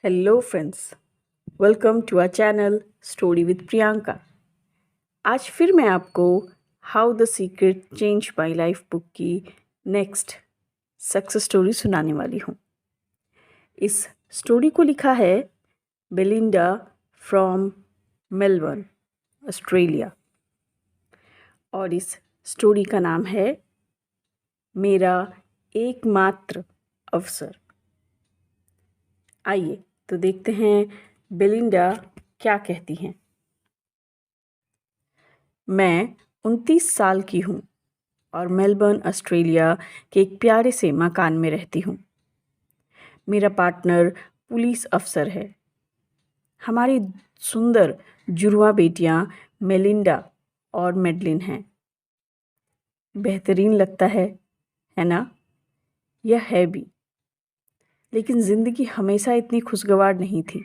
Hello friends, welcome to our channel story with Priyanka. आज फिर मैं आपको how the secret change my life book की नेक्स्ट सक्सेस स्टोरी सुनाने वाली हूँ। इस स्टोरी को लिखा है बेलिंडा फ्रॉम मेलबर्न, ऑस्ट्रेलिया, और इस स्टोरी का नाम है मेरा एकमात्र अवसर। आइए तो देखते हैं बेलिंडा क्या कहती हैं। मैं 29 साल की हूँ और मेलबर्न, ऑस्ट्रेलिया के एक प्यारे से मकान में रहती हूँ। मेरा पार्टनर पुलिस अफसर है। हमारी सुंदर जुड़वा बेटियाँ मेलिंडा और मेडलिन हैं। बेहतरीन लगता है ना? यह है भी। लेकिन ज़िंदगी हमेशा इतनी खुशगवार नहीं थी।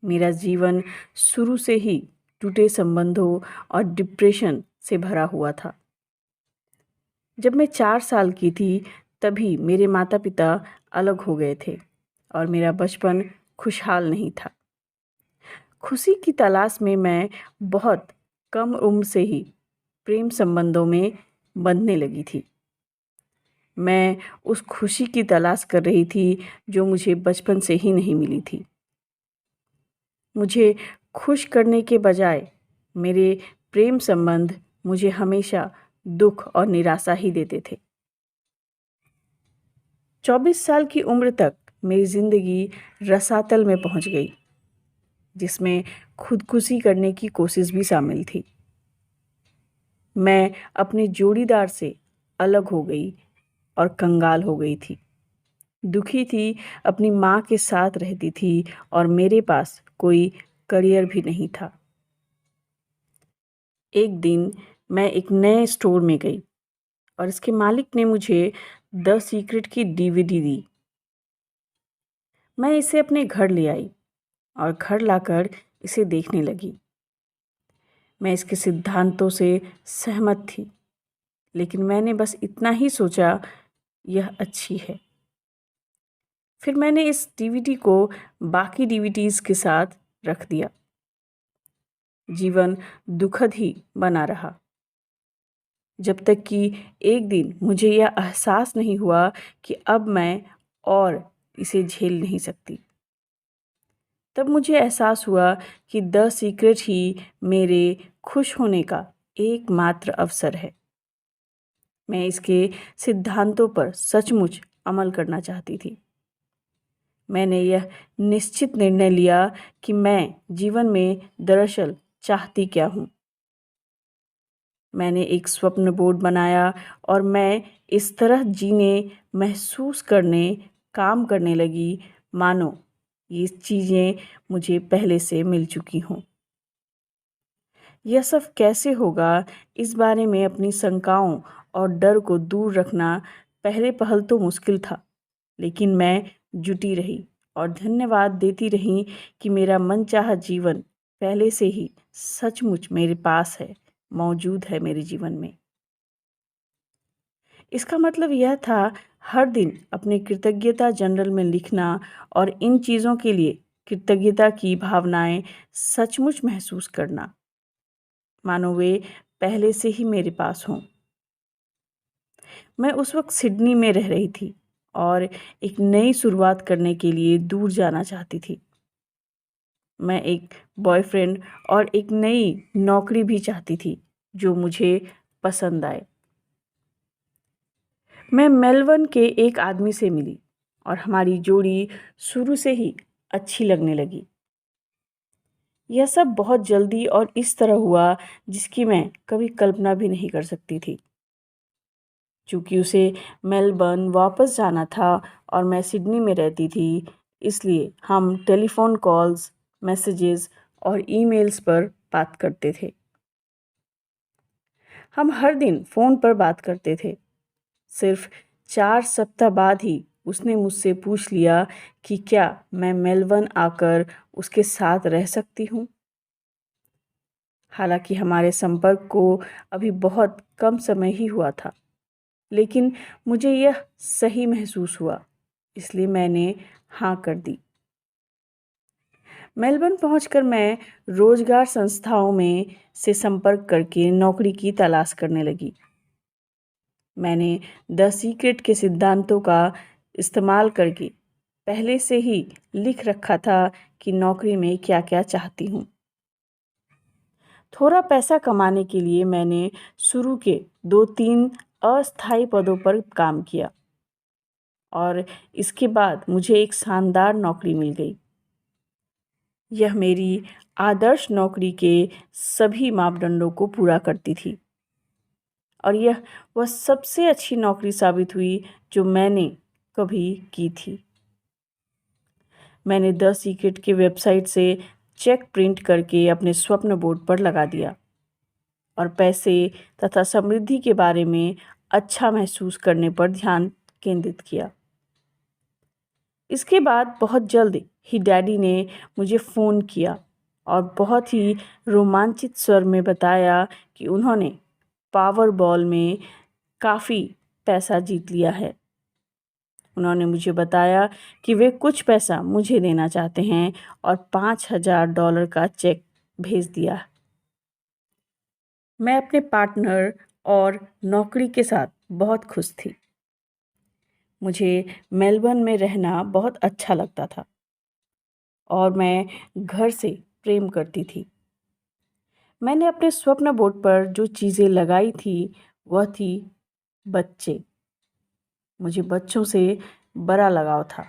मेरा जीवन शुरू से ही टूटे संबंधों और डिप्रेशन से भरा हुआ था। जब मैं 4 साल की थी तभी मेरे माता पिता अलग हो गए थे और मेरा बचपन खुशहाल नहीं था। खुशी की तलाश में मैं बहुत कम उम्र से ही प्रेम संबंधों में बंधने लगी थी। मैं उस खुशी की तलाश कर रही थी जो मुझे बचपन से ही नहीं मिली थी। मुझे खुश करने के बजाय मेरे प्रेम संबंध मुझे हमेशा दुख और निराशा ही देते थे। 24 साल की उम्र तक मेरी ज़िंदगी रसातल में पहुंच गई, जिसमें खुदकुशी करने की कोशिश भी शामिल थी। मैं अपने जोड़ीदार से अलग हो गई और कंगाल हो गई थी। दुखी थी, अपनी माँ के साथ रहती थी और मेरे पास कोई करियर भी नहीं था। एक दिन मैं एक नए स्टोर में गई और इसके मालिक ने मुझे द सीक्रेट की डीवीडी दी। मैं इसे अपने घर ले आई और घर लाकर इसे देखने लगी। मैं इसके सिद्धांतों से सहमत थी, लेकिन मैंने बस इतना ही सोचा, यह अच्छी है। फिर मैंने इस डीवीडी को बाकी डीवीडीज़ के साथ रख दिया। जीवन दुखद ही बना रहा, जब तक कि एक दिन मुझे यह एहसास नहीं हुआ कि अब मैं और इसे झेल नहीं सकती। तब मुझे एहसास हुआ कि द सीक्रेट ही मेरे खुश होने का एकमात्र अवसर है। मैं इसके सिद्धांतों पर सचमुच अमल करना चाहती थी। मैंने यह निश्चित निर्णय लिया कि मैं जीवन में दरअसल चाहती क्या हूँ। मैंने एक स्वप्न बोर्ड बनाया और मैं इस तरह जीने, महसूस करने, काम करने लगी मानो ये चीज़ें मुझे पहले से मिल चुकी हों। यह सब कैसे होगा, इस बारे में अपनी शंकाओं और डर को दूर रखना पहले पहल तो मुश्किल था, लेकिन मैं जुटी रही और धन्यवाद देती रही कि मेरा मनचाहा जीवन पहले से ही सचमुच मेरे पास है, मौजूद है मेरे जीवन में। इसका मतलब यह था, हर दिन अपनी कृतज्ञता जर्नल में लिखना और इन चीज़ों के लिए कृतज्ञता की भावनाएं सचमुच महसूस करना, मानो वे पहले से ही मेरे पास हों। मैं उस वक्त सिडनी में रह रही थी और एक नई शुरुआत करने के लिए दूर जाना चाहती थी। मैं एक बॉयफ्रेंड और एक नई नौकरी भी चाहती थी जो मुझे पसंद आए। मैं मेलबर्न के एक आदमी से मिली और हमारी जोड़ी शुरू से ही अच्छी लगने लगी। यह सब बहुत जल्दी और इस तरह हुआ जिसकी मैं कभी कल्पना भी नहीं कर सकती थी। चूँकि उसे मेलबर्न वापस जाना था और मैं सिडनी में रहती थी, इसलिए हम टेलीफ़ोन कॉल्स, मैसेजेस और ईमेल्स पर बात करते थे। हम हर दिन फ़ोन पर बात करते थे। सिर्फ 4 सप्ताह बाद ही उसने मुझसे पूछ लिया कि क्या मैं मेलबर्न आकर उसके साथ रह सकती हूँ। हालांकि हमारे संपर्क को अभी बहुत कम समय ही हुआ था, लेकिन मुझे यह सही महसूस हुआ, इसलिए मैंने हाँ कर दी। मेलबर्न पहुंचकर मैं रोजगार संस्थाओं में से संपर्क करके नौकरी की तलाश करने लगी। मैंने द सीक्रेट के सिद्धांतों का इस्तेमाल करके पहले से ही लिख रखा था कि नौकरी में क्या क्या चाहती हूँ। थोड़ा पैसा कमाने के लिए मैंने शुरू के 2-3 अस्थायी पदों पर काम किया और इसके बाद मुझे एक शानदार नौकरी मिल गई। यह मेरी आदर्श नौकरी के सभी मापदंडों को पूरा करती थी और यह वह सबसे अच्छी नौकरी साबित हुई जो मैंने कभी की थी। मैंने द सीक्रेट के वेबसाइट से चेक प्रिंट करके अपने स्वप्न बोर्ड पर लगा दिया और पैसे तथा समृद्धि के बारे में अच्छा महसूस करने पर ध्यान केंद्रित किया। इसके बाद बहुत जल्द ही डैडी ने मुझे फ़ोन किया और बहुत ही रोमांचित स्वर में बताया कि उन्होंने पावरबॉल में काफ़ी पैसा जीत लिया है। उन्होंने मुझे बताया कि वे कुछ पैसा मुझे देना चाहते हैं और $5,000 का चेक भेज दिया। मैं अपने पार्टनर और नौकरी के साथ बहुत खुश थी। मुझे मेलबर्न में रहना बहुत अच्छा लगता था और मैं घर से प्रेम करती थी। मैंने अपने स्वप्न बोर्ड पर जो चीज़ें लगाई थी वह थी बच्चे। मुझे बच्चों से बड़ा लगाव था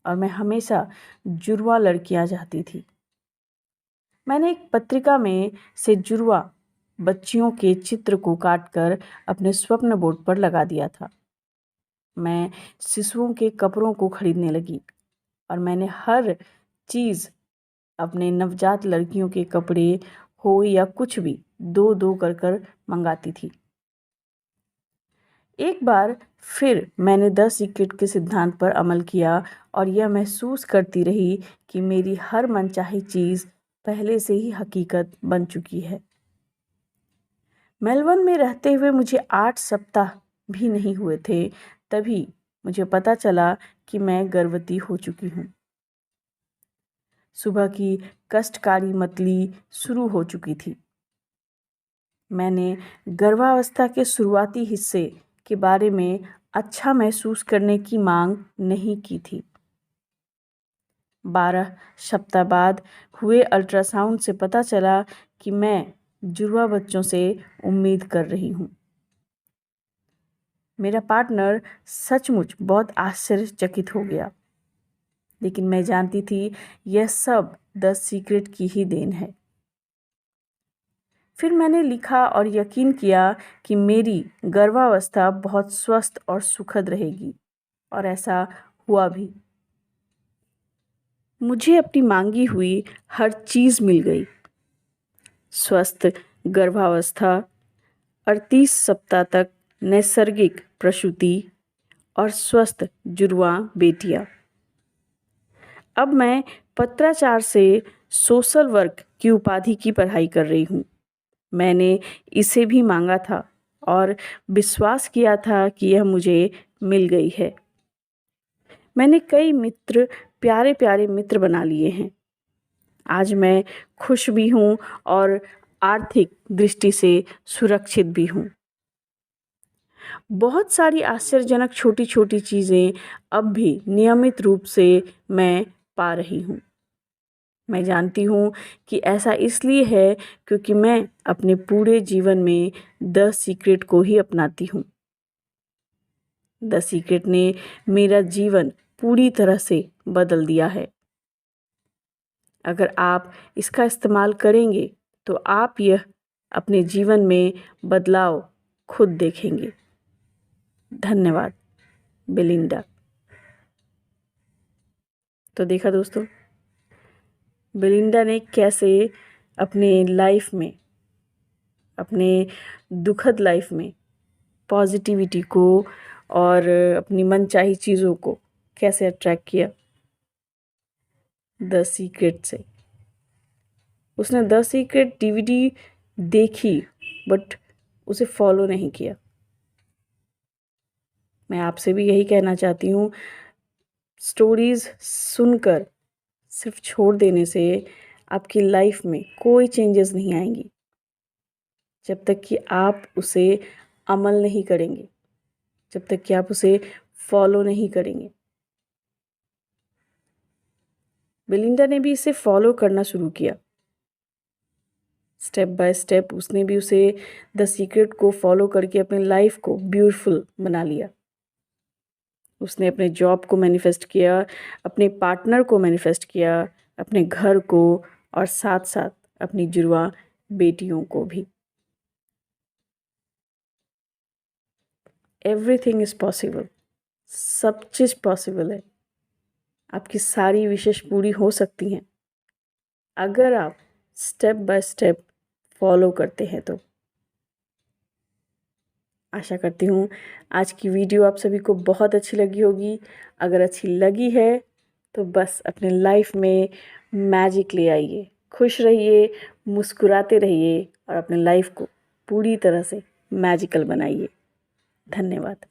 और मैं हमेशा जुड़वा लड़कियां चाहती थी। मैंने एक पत्रिका में से जुड़वा बच्चियों के चित्र को काटकर अपने स्वप्न बोर्ड पर लगा दिया था। मैं शिशुओं के कपड़ों को खरीदने लगी और मैंने हर चीज़ अपने नवजात लड़कियों के कपड़े हो या कुछ भी 2-2 कर मंगाती थी। एक बार फिर मैंने द सीक्रेट के सिद्धांत पर अमल किया और यह महसूस करती रही कि मेरी हर मनचाही चीज़ पहले से ही हकीकत बन चुकी है। मेलबर्न में रहते हुए मुझे 8 सप्ताह भी नहीं हुए थे, तभी मुझे पता चला कि मैं गर्भवती हो चुकी हूँ। सुबह की कष्टकारी मतली शुरू हो चुकी थी। मैंने गर्भावस्था के शुरुआती हिस्से के बारे में अच्छा महसूस करने की मांग नहीं की थी। 12 सप्ताह बाद हुए अल्ट्रासाउंड से पता चला कि मैं जुड़वा बच्चों से उम्मीद कर रही हूँ। मेरा पार्टनर सचमुच बहुत आश्चर्यचकित हो गया, लेकिन मैं जानती थी यह सब द सीक्रेट की ही देन है। फिर मैंने लिखा और यकीन किया कि मेरी गर्भावस्था बहुत स्वस्थ और सुखद रहेगी और ऐसा हुआ भी। मुझे अपनी मांगी हुई हर चीज़ मिल गई। स्वस्थ गर्भावस्था, 38 सप्ताह तक नैसर्गिक प्रसूति और स्वस्थ जुड़वा बेटियां। अब मैं पत्राचार से सोशल वर्क की उपाधि की पढ़ाई कर रही हूँ। मैंने इसे भी मांगा था और विश्वास किया था कि यह मुझे मिल गई है। मैंने कई मित्र, प्यारे प्यारे मित्र बना लिए हैं। आज मैं खुश भी हूँ और आर्थिक दृष्टि से सुरक्षित भी हूँ। बहुत सारी आश्चर्यजनक छोटी छोटी चीज़ें अब भी नियमित रूप से मैं पा रही हूँ। मैं जानती हूँ कि ऐसा इसलिए है क्योंकि मैं अपने पूरे जीवन में द सीक्रेट को ही अपनाती हूँ। द सीक्रेट ने मेरा जीवन पूरी तरह से बदल दिया है। अगर आप इसका इस्तेमाल करेंगे तो आप यह अपने जीवन में बदलाव खुद देखेंगे। धन्यवाद, बेलिंडा। तो देखा दोस्तों, बेलिंडा ने कैसे अपने लाइफ में, अपने दुखद लाइफ में पॉजिटिविटी को और अपनी मनचाही चीज़ों को कैसे अट्रैक्ट किया द सीक्रेट से। उसने द सीक्रेट डीवीडी देखी बट उसे फॉलो नहीं किया। मैं आपसे भी यही कहना चाहती हूँ, स्टोरीज़ सुनकर सिर्फ छोड़ देने से आपकी लाइफ में कोई चेंजेस नहीं आएंगी जब तक कि आप उसे अमल नहीं करेंगे, जब तक कि आप उसे फॉलो नहीं करेंगे। बेलिंडा ने भी इसे फॉलो करना शुरू किया। स्टेप बाय स्टेप उसने भी उसे द सीक्रेट को फॉलो करके अपनी लाइफ को ब्यूटीफुल बना लिया। उसने अपने जॉब को मैनिफेस्ट किया, अपने पार्टनर को मैनिफेस्ट किया, अपने घर को और साथ साथ अपनी जुड़वा बेटियों को भी। एवरीथिंग इज़ पॉसिबल, सब चीज़ पॉसिबल है। आपकी सारी विशेष पूरी हो सकती हैं अगर आप स्टेप बाय स्टेप फॉलो करते हैं तो। आशा करती हूँ आज की वीडियो आप सभी को बहुत अच्छी लगी होगी। अगर अच्छी लगी है तो बस अपने लाइफ में मैजिक ले आइए, खुश रहिए, मुस्कुराते रहिए और अपने लाइफ को पूरी तरह से मैजिकल बनाइए। धन्यवाद।